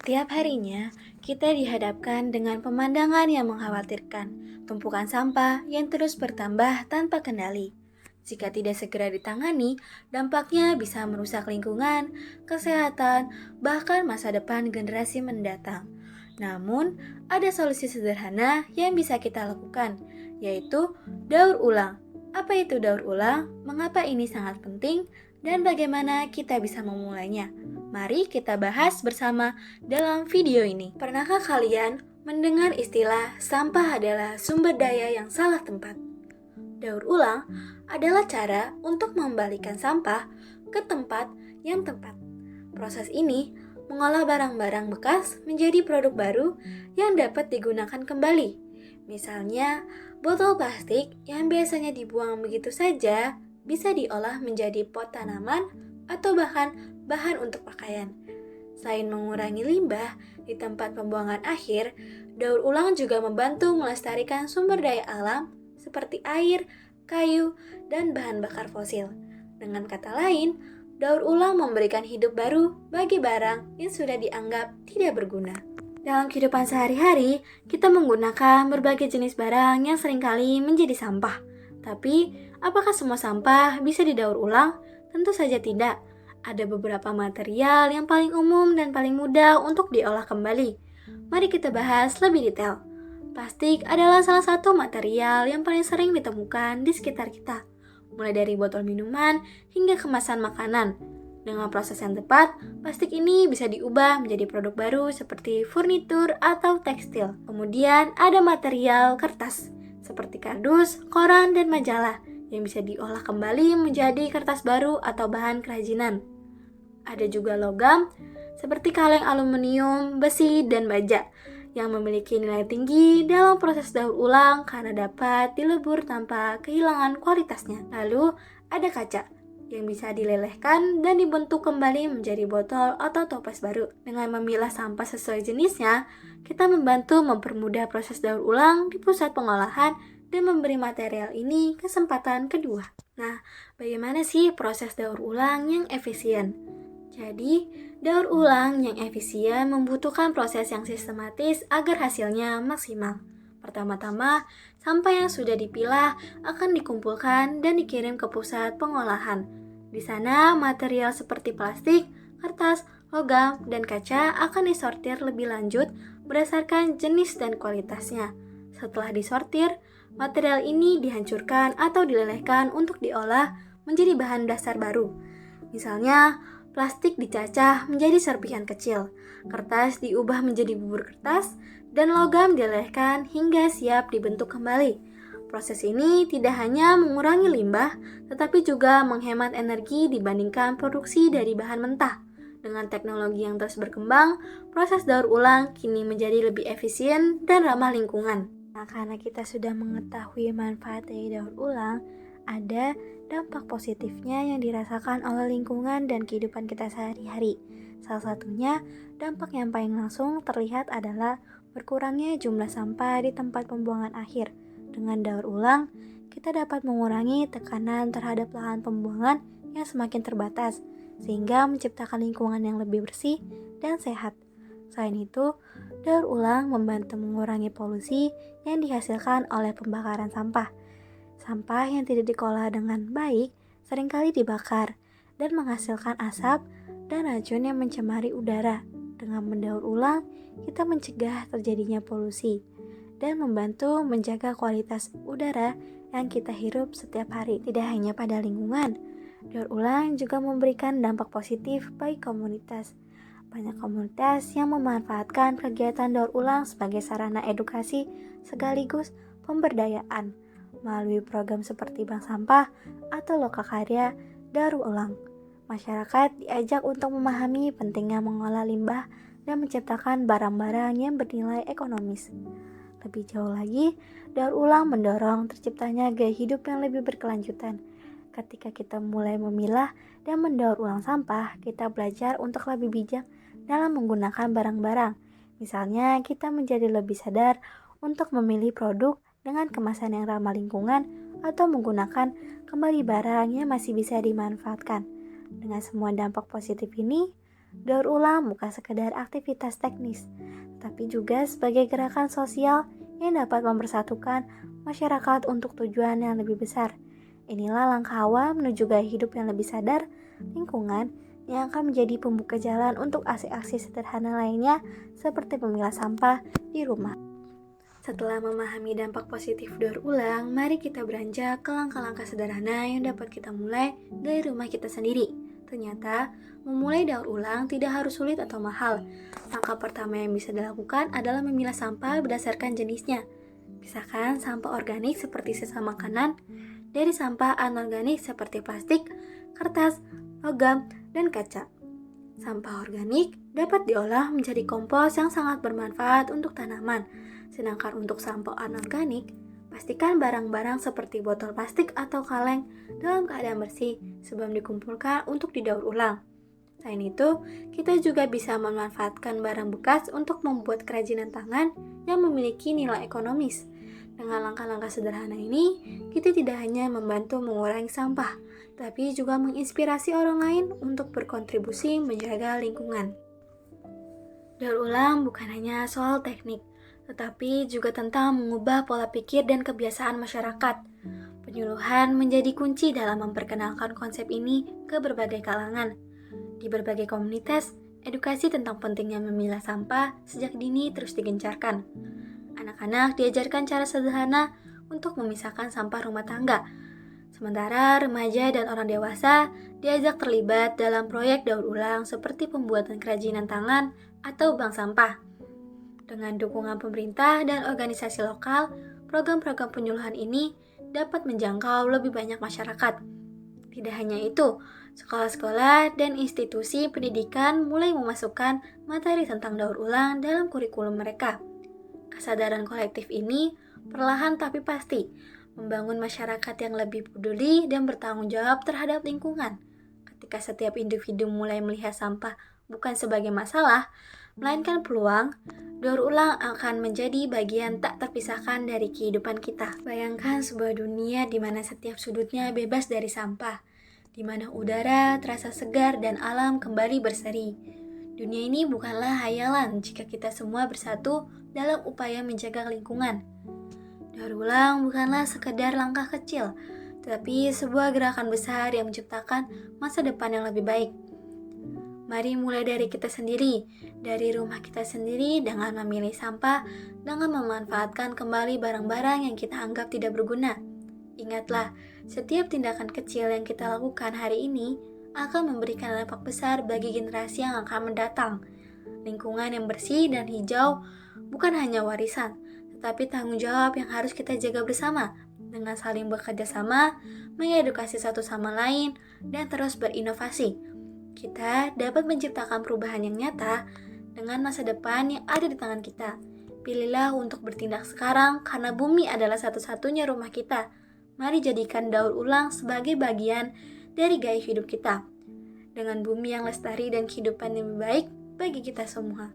Setiap harinya, kita dihadapkan dengan pemandangan yang mengkhawatirkan, tumpukan sampah yang terus bertambah tanpa kendali. Jika tidak segera ditangani, dampaknya bisa merusak lingkungan, kesehatan, bahkan masa depan generasi mendatang. Namun, ada solusi sederhana yang bisa kita lakukan, yaitu daur ulang. Apa itu daur ulang? Mengapa ini sangat penting? Dan bagaimana kita bisa memulainya? Mari kita bahas bersama dalam video ini. Pernahkah kalian mendengar istilah sampah adalah sumber daya yang salah tempat? Daur ulang adalah cara untuk mengembalikan sampah ke tempat yang tepat. Proses ini mengolah barang-barang bekas menjadi produk baru yang dapat digunakan kembali. Misalnya, botol plastik yang biasanya dibuang begitu saja bisa diolah menjadi pot tanaman atau bahkan bahan untuk pakaian. Selain mengurangi limbah di tempat pembuangan akhir, daur ulang juga membantu melestarikan sumber daya alam seperti air, kayu, dan bahan bakar fosil. Dengan kata lain, daur ulang memberikan hidup baru bagi barang yang sudah dianggap tidak berguna. Dalam kehidupan sehari-hari, kita menggunakan berbagai jenis barang yang seringkali menjadi sampah. Tapi, apakah semua sampah bisa didaur ulang? Tentu saja tidak. Ada beberapa material yang paling umum dan paling mudah untuk diolah kembali. Mari kita bahas lebih detail. Plastik adalah salah satu material yang paling sering ditemukan di sekitar kita, mulai dari botol minuman hingga kemasan makanan. Dengan proses yang tepat, plastik ini bisa diubah menjadi produk baru seperti furnitur atau tekstil. Kemudian ada material kertas, seperti kardus, koran, dan majalah, yang bisa diolah kembali menjadi kertas baru atau bahan kerajinan. Ada juga logam, seperti kaleng aluminium, besi, dan baja, yang memiliki nilai tinggi dalam proses daur ulang karena dapat dilebur tanpa kehilangan kualitasnya. Lalu, ada kaca, yang bisa dilelehkan dan dibentuk kembali menjadi botol atau toples baru. Dengan memilah sampah sesuai jenisnya, kita membantu mempermudah proses daur ulang di pusat pengolahan dan memberi material ini kesempatan kedua. Nah, bagaimana sih proses daur ulang yang efisien? Jadi, daur ulang yang efisien membutuhkan proses yang sistematis agar hasilnya maksimal. Pertama-tama, sampah yang sudah dipilah akan dikumpulkan dan dikirim ke pusat pengolahan. Di sana, material seperti plastik, kertas, logam, dan kaca akan disortir lebih lanjut berdasarkan jenis dan kualitasnya. Setelah disortir, material ini dihancurkan atau dilelehkan untuk diolah menjadi bahan dasar baru. Misalnya, plastik dicacah menjadi serpihan kecil, kertas diubah menjadi bubur kertas, dan logam dilelehkan hingga siap dibentuk kembali. Proses ini tidak hanya mengurangi limbah, tetapi juga menghemat energi dibandingkan produksi dari bahan mentah. Dengan teknologi yang terus berkembang, proses daur ulang kini menjadi lebih efisien dan ramah lingkungan. Nah, karena kita sudah mengetahui manfaat dari daur ulang, ada dampak positifnya yang dirasakan oleh lingkungan dan kehidupan kita sehari-hari. Salah satunya, dampak yang paling langsung terlihat adalah berkurangnya jumlah sampah di tempat pembuangan akhir. Dengan daur ulang, kita dapat mengurangi tekanan terhadap lahan pembuangan yang semakin terbatas, sehingga menciptakan lingkungan yang lebih bersih dan sehat. Selain itu, daur ulang membantu mengurangi polusi yang dihasilkan oleh pembakaran sampah. Sampah yang tidak diolah dengan baik seringkali dibakar dan menghasilkan asap dan racun yang mencemari udara. Dengan mendaur ulang, kita mencegah terjadinya polusi dan membantu menjaga kualitas udara yang kita hirup setiap hari. Tidak hanya pada lingkungan, daur ulang juga memberikan dampak positif bagi komunitas. Banyak komunitas yang memanfaatkan kegiatan daur ulang sebagai sarana edukasi sekaligus pemberdayaan melalui program seperti bank sampah atau lokakarya daur ulang. Masyarakat diajak untuk memahami pentingnya mengolah limbah dan menciptakan barang-barang yang bernilai ekonomis. Lebih jauh lagi, daur ulang mendorong terciptanya gaya hidup yang lebih berkelanjutan. Ketika kita mulai memilah dan mendaur ulang sampah, kita belajar untuk lebih bijak dalam menggunakan barang-barang. Misalnya, kita menjadi lebih sadar untuk memilih produk dengan kemasan yang ramah lingkungan atau menggunakan kembali barang yang masih bisa dimanfaatkan. Dengan semua dampak positif ini, daur ulang bukan sekedar aktivitas teknis, tapi juga sebagai gerakan sosial yang dapat mempersatukan masyarakat untuk tujuan yang lebih besar. Inilah langkah awal menuju gaya hidup yang lebih sadar lingkungan yang akan menjadi pembuka jalan untuk aksi-aksi sederhana lainnya seperti memilah sampah di rumah. Setelah memahami dampak positif daur ulang, mari kita beranjak ke langkah-langkah sederhana yang dapat kita mulai dari rumah kita sendiri. Ternyata, memulai daur ulang tidak harus sulit atau mahal. Langkah pertama yang bisa dilakukan adalah memilah sampah berdasarkan jenisnya. Pisahkan sampah organik seperti sisa makanan dari sampah anorganik seperti plastik, kertas, logam, dan kaca. Sampah organik dapat diolah menjadi kompos yang sangat bermanfaat untuk tanaman. Sedangkan untuk sampah anorganik, pastikan barang-barang seperti botol plastik atau kaleng dalam keadaan bersih sebelum dikumpulkan untuk didaur ulang. Selain itu, kita juga bisa memanfaatkan barang bekas untuk membuat kerajinan tangan yang memiliki nilai ekonomis. Dengan langkah-langkah sederhana ini, kita tidak hanya membantu mengurangi sampah, tapi juga menginspirasi orang lain untuk berkontribusi menjaga lingkungan. Daur ulang bukan hanya soal teknik, tetapi juga tentang mengubah pola pikir dan kebiasaan masyarakat. Penyuluhan menjadi kunci dalam memperkenalkan konsep ini ke berbagai kalangan. Di berbagai komunitas, edukasi tentang pentingnya memilah sampah sejak dini terus digencarkan. Anak-anak diajarkan cara sederhana untuk memisahkan sampah rumah tangga, sementara remaja dan orang dewasa diajak terlibat dalam proyek daur ulang seperti pembuatan kerajinan tangan atau bank sampah. Dengan dukungan pemerintah dan organisasi lokal, program-program penyuluhan ini dapat menjangkau lebih banyak masyarakat. Tidak hanya itu, sekolah-sekolah dan institusi pendidikan mulai memasukkan materi tentang daur ulang dalam kurikulum mereka. Kesadaran kolektif ini perlahan tapi pasti membangun masyarakat yang lebih peduli dan bertanggung jawab terhadap lingkungan. Ketika setiap individu mulai melihat sampah bukan sebagai masalah, melainkan peluang, daur ulang akan menjadi bagian tak terpisahkan dari kehidupan kita. Bayangkan sebuah dunia di mana setiap sudutnya bebas dari sampah, di mana udara terasa segar dan alam kembali berseri. Dunia ini bukanlah hayalan jika kita semua bersatu dalam upaya menjaga lingkungan. Daur ulang bukanlah sekedar langkah kecil, tetapi sebuah gerakan besar yang menciptakan masa depan yang lebih baik. Mari mulai dari kita sendiri, dari rumah kita sendiri dengan memilih sampah, dengan memanfaatkan kembali barang-barang yang kita anggap tidak berguna. Ingatlah, setiap tindakan kecil yang kita lakukan hari ini akan memberikan dampak besar bagi generasi yang akan mendatang. Lingkungan yang bersih dan hijau bukan hanya warisan, tetapi tanggung jawab yang harus kita jaga bersama dengan saling bekerja sama, mengedukasi satu sama lain, dan terus berinovasi. Kita dapat menciptakan perubahan yang nyata dengan masa depan yang ada di tangan kita. Pilihlah untuk bertindak sekarang karena bumi adalah satu-satunya rumah kita. Mari jadikan daur ulang sebagai bagian dari gaya hidup kita. Dengan bumi yang lestari dan kehidupan yang lebih baik bagi kita semua.